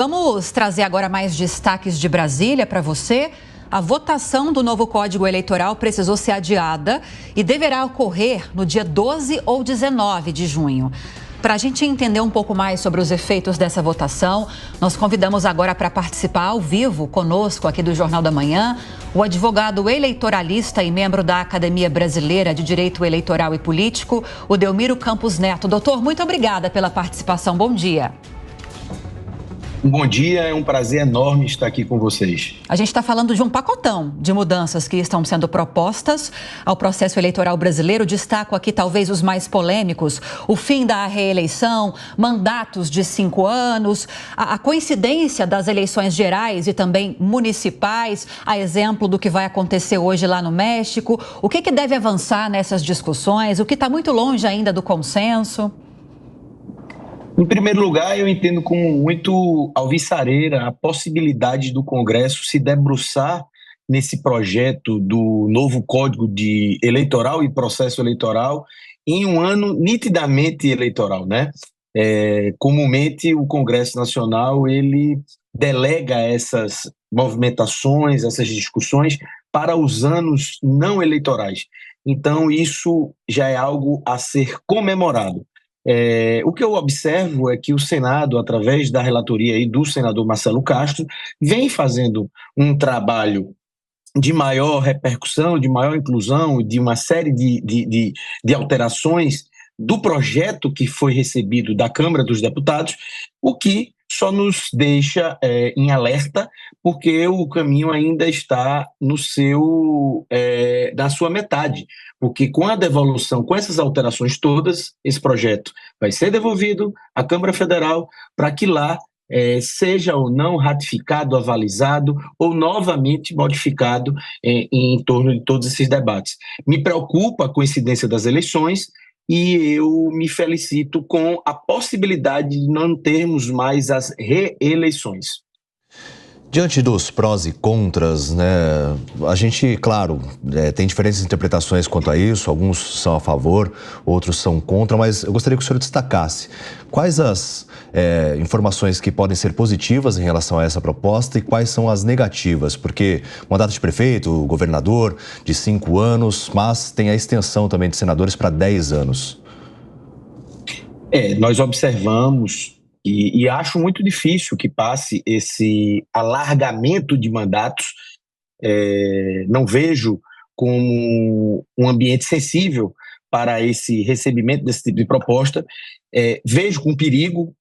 Vamos trazer agora mais destaques de Brasília para você. A votação do novo Código Eleitoral precisou ser adiada e deverá ocorrer no dia 12 ou 19 de junho. Para a gente entender um pouco mais sobre os efeitos dessa votação, nós convidamos agora para participar ao vivo conosco aqui do Jornal da Manhã o advogado eleitoralista e membro da Academia Brasileira de Direito Eleitoral e Político, o Delmiro Campos Neto. Doutor, muito obrigada pela participação. Bom dia. Bom dia, é um prazer enorme estar aqui com vocês. A gente está falando de um pacotão de mudanças que estão sendo propostas ao processo eleitoral brasileiro. Destaco aqui talvez os mais polêmicos: o fim da reeleição, mandatos de 5 anos, a coincidência das eleições gerais e também municipais, a exemplo do que vai acontecer hoje lá no México. O que deve avançar nessas discussões? O que está muito longe ainda do consenso? Em primeiro lugar, eu entendo como muito alvissareira a possibilidade do Congresso se debruçar nesse projeto do novo Código Eleitoral e Processo Eleitoral em um ano nitidamente eleitoral, né? Comumente, o Congresso Nacional, ele delega essas movimentações, essas discussões para os anos não eleitorais. Então, isso já é algo a ser comemorado. O que eu observo é que o Senado, através da relatoria aí do senador Marcelo Castro, vem fazendo um trabalho de maior repercussão, de maior inclusão, de uma série de alterações do projeto que foi recebido da Câmara dos Deputados, o que só nos deixa em alerta, porque o caminho ainda está na sua metade, porque com a devolução, com essas alterações todas, esse projeto vai ser devolvido à Câmara Federal para que lá seja ou não ratificado, avalizado ou novamente modificado em torno de todos esses debates. Me preocupa a coincidência das eleições e eu me felicito com a possibilidade de não termos mais as reeleições. Diante dos prós e contras, né, a gente, claro, tem diferentes interpretações quanto a isso, alguns são a favor, outros são contra, mas eu gostaria que o senhor destacasse quais as informações que podem ser positivas em relação a essa proposta e quais são as negativas, porque mandato de prefeito, governador, de 5 anos, mas tem a extensão também de senadores para 10 anos. Nós observamos e acho muito difícil que passe esse alargamento de mandatos. Não vejo como um ambiente sensível para esse recebimento desse tipo de proposta. Vejo com perigo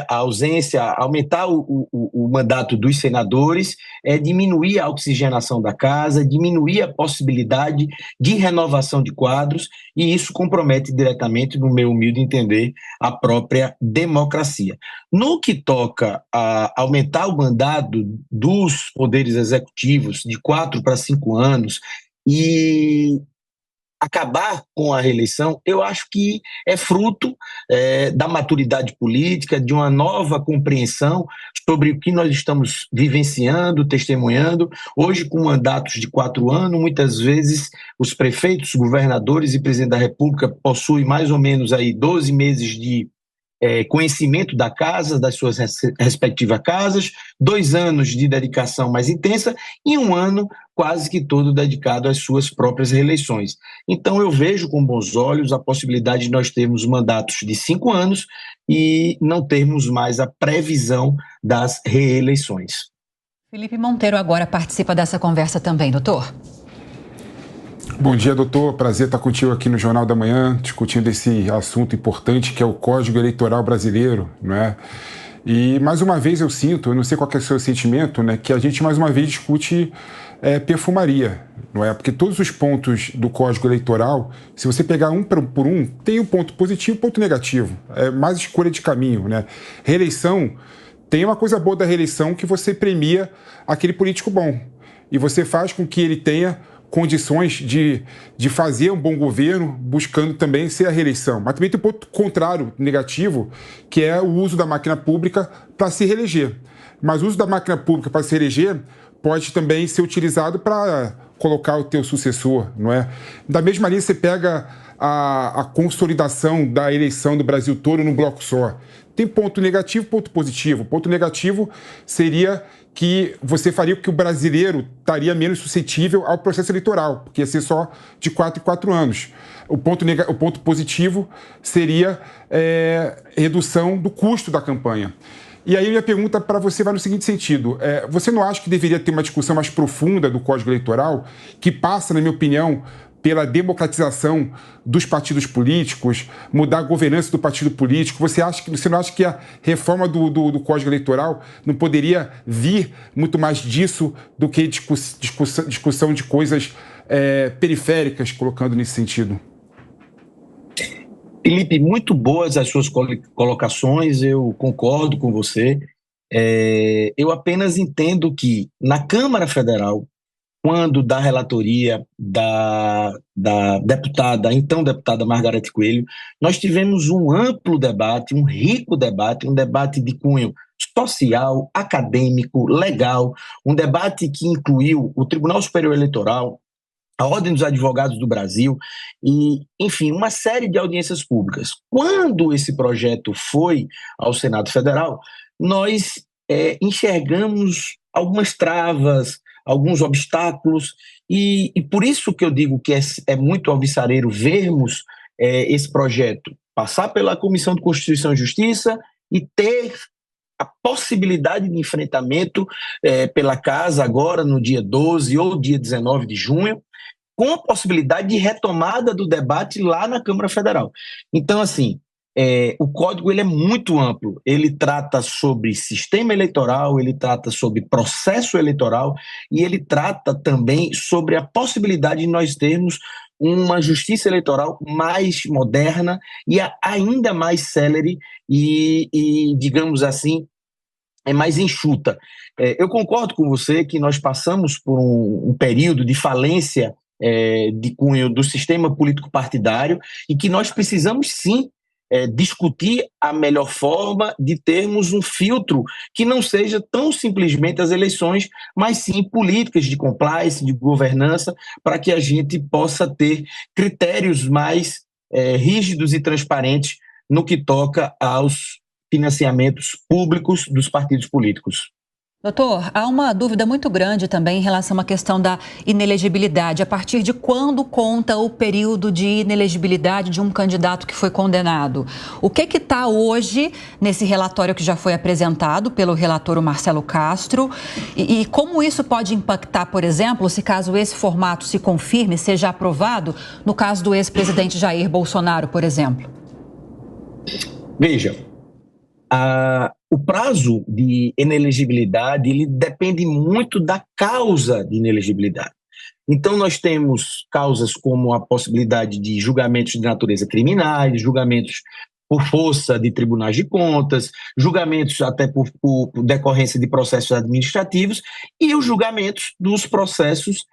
a ausência, aumentar o mandato dos senadores, diminuir a oxigenação da casa, diminuir a possibilidade de renovação de quadros, e isso compromete diretamente, no meu humilde entender, a própria democracia. No que toca a aumentar o mandato dos poderes executivos de 4 para 5 anos e acabar com a reeleição, eu acho que é fruto da maturidade política, de uma nova compreensão sobre o que nós estamos vivenciando, testemunhando. Hoje, com mandatos de 4 anos, muitas vezes os prefeitos, governadores e presidente da República possuem mais ou menos aí 12 meses de conhecimento da casa, das suas respectivas casas, 2 anos de dedicação mais intensa e 1 ano quase que todo dedicado às suas próprias reeleições. Então eu vejo com bons olhos a possibilidade de nós termos mandatos de 5 anos e não termos mais a previsão das reeleições. Felipe Monteiro agora participa dessa conversa também, doutor. Bom dia, doutor. Prazer estar contigo aqui no Jornal da Manhã, discutindo esse assunto importante que é o Código Eleitoral Brasileiro, não é? E, mais uma vez, eu sinto, eu não sei qual que é o seu sentimento, né, que a gente, mais uma vez, discute perfumaria, não é? Porque todos os pontos do Código Eleitoral, se você pegar um por um, tem um ponto positivo e um ponto negativo. É mais escolha de caminho, né? Reeleição, tem uma coisa boa da reeleição que você premia aquele político bom. E você faz com que ele tenha condições de fazer um bom governo, buscando também ser a reeleição. Mas também tem um ponto contrário, negativo, que é o uso da máquina pública para se reeleger. Mas o uso da máquina pública para se reeleger pode também ser utilizado para colocar o teu sucessor, não é? Da mesma linha, você pega a consolidação da eleição do Brasil todo num bloco só. Tem ponto negativo e ponto positivo. Ponto negativo seria que você faria com que o brasileiro estaria menos suscetível ao processo eleitoral, porque ia ser só de 4 em 4 anos. O ponto positivo seria redução do custo da campanha. E aí minha pergunta para você vai no seguinte sentido. Você não acha que deveria ter uma discussão mais profunda do Código Eleitoral, que passa, na minha opinião, pela democratização dos partidos políticos, mudar a governança do partido político? Você não acha que a reforma do Código Eleitoral não poderia vir muito mais disso do que discussão de coisas periféricas, colocando nesse sentido? Felipe, muito boas as suas colocações, eu concordo com você. Eu apenas entendo que na Câmara Federal, quando da relatoria da então deputada Margareth Coelho, nós tivemos um amplo debate, um rico debate, um debate de cunho social, acadêmico, legal, um debate que incluiu o Tribunal Superior Eleitoral, a Ordem dos Advogados do Brasil e, enfim, uma série de audiências públicas. Quando esse projeto foi ao Senado Federal, nós enxergamos algumas travas, alguns obstáculos, e por isso que eu digo que é muito alvissareiro vermos esse projeto passar pela Comissão de Constituição e Justiça e ter a possibilidade de enfrentamento pela Casa agora no dia 12 ou dia 19 de junho, com a possibilidade de retomada do debate lá na Câmara Federal. Então, assim, o código ele é muito amplo, ele trata sobre sistema eleitoral, ele trata sobre processo eleitoral e ele trata também sobre a possibilidade de nós termos uma justiça eleitoral mais moderna e ainda mais célere e digamos assim, mais enxuta. Eu concordo com você que nós passamos por um período de falência de cunho do sistema político partidário e que nós precisamos sim discutir a melhor forma de termos um filtro que não seja tão simplesmente as eleições, mas sim políticas de compliance, de governança, para que a gente possa ter critérios mais rígidos e transparentes no que toca aos financiamentos públicos dos partidos políticos. Doutor, há uma dúvida muito grande também em relação à questão da inelegibilidade. A partir de quando conta o período de inelegibilidade de um candidato que foi condenado? O que está hoje nesse relatório que já foi apresentado pelo relator Marcelo Castro? E como isso pode impactar, por exemplo, se caso esse formato se confirme, seja aprovado, no caso do ex-presidente Jair Bolsonaro, por exemplo? Veja, o prazo de inelegibilidade ele depende muito da causa de inelegibilidade. Então, nós temos causas como a possibilidade de julgamentos de natureza criminais, julgamentos por força de tribunais de contas, julgamentos até por decorrência de processos administrativos e os julgamentos dos processos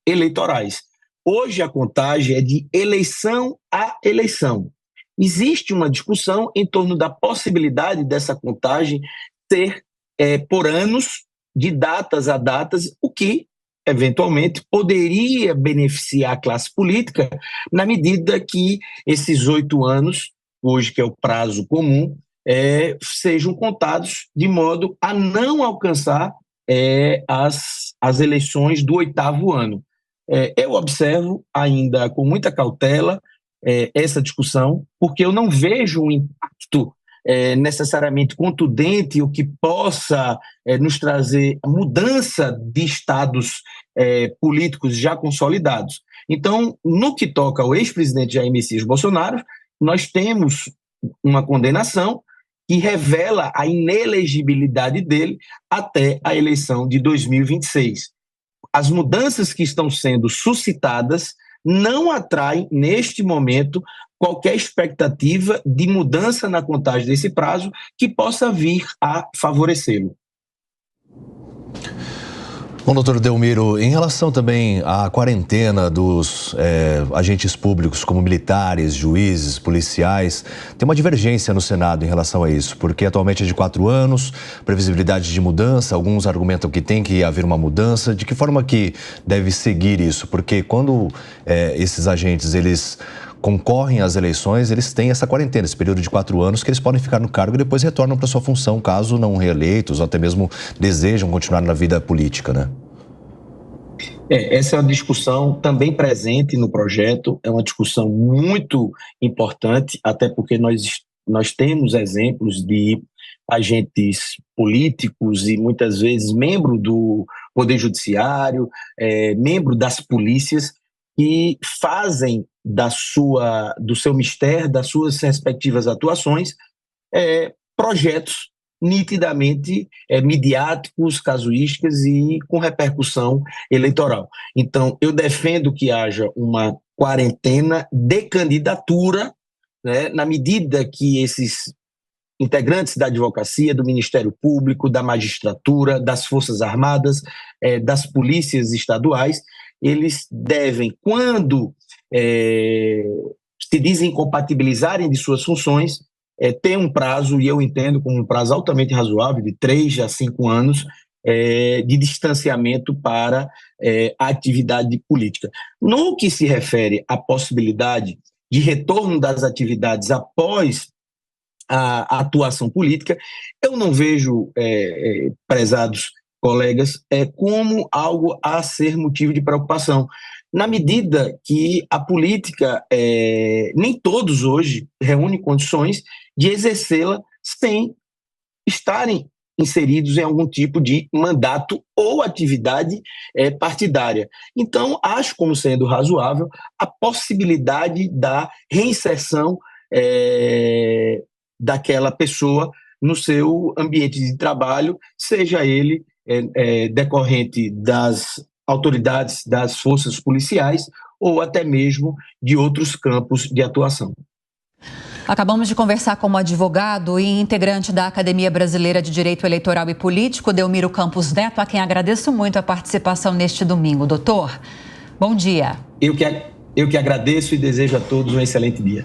eleitorais. Hoje, a contagem é de eleição a eleição. Existe uma discussão em torno da possibilidade dessa contagem ser por anos, de datas a datas, o que, eventualmente, poderia beneficiar a classe política na medida que esses 8 anos, hoje que é o prazo comum, sejam contados de modo a não alcançar as eleições do 8º ano. Eu observo ainda com muita cautela essa discussão, porque eu não vejo um impacto necessariamente contundente, o que possa nos trazer a mudança de estados políticos já consolidados. Então, no que toca ao ex-presidente Jair Messias Bolsonaro, nós temos uma condenação que revela a inelegibilidade dele até a eleição de 2026. As mudanças que estão sendo suscitadas não atrai, neste momento, qualquer expectativa de mudança na contagem desse prazo que possa vir a favorecê-lo. Bom, doutor Delmiro, em relação também à quarentena dos agentes públicos, como militares, juízes, policiais, tem uma divergência no Senado em relação a isso, porque atualmente é de 4 anos, previsibilidade de mudança, alguns argumentam que tem que haver uma mudança. De que forma que deve seguir isso? Porque quando esses agentes, eles concorrem às eleições, eles têm essa quarentena, esse período de 4 anos que eles podem ficar no cargo e depois retornam para sua função, caso não reeleitos ou até mesmo desejam continuar na vida política, né? Essa é uma discussão também presente no projeto, é uma discussão muito importante, até porque nós temos exemplos de agentes políticos e muitas vezes membro do Poder Judiciário, membro das polícias, que fazem do seu mistério, das suas respectivas atuações, projetos nitidamente midiáticos, casuísticas e com repercussão eleitoral. Então, eu defendo que haja uma quarentena de candidatura, né, na medida que esses integrantes da advocacia, do Ministério Público, da magistratura, das Forças Armadas, das polícias estaduais, eles devem, quando se desincompatibilizarem de suas funções, ter um prazo, e eu entendo como um prazo altamente razoável, de 3 a 5 anos, de distanciamento para a atividade política. No que se refere à possibilidade de retorno das atividades após a atuação política, eu não vejo, prezados colegas, como algo a ser motivo de preocupação, na medida que a política, nem todos hoje reúnem condições de exercê-la sem estarem inseridos em algum tipo de mandato ou atividade partidária. Então, acho como sendo razoável a possibilidade da reinserção daquela pessoa no seu ambiente de trabalho, seja ele decorrente das autoridades das forças policiais ou até mesmo de outros campos de atuação. Acabamos de conversar com um advogado e integrante da Academia Brasileira de Direito Eleitoral e Político, Delmiro Campos Neto, a quem agradeço muito a participação neste domingo. Doutor, bom dia. Eu que agradeço e desejo a todos um excelente dia.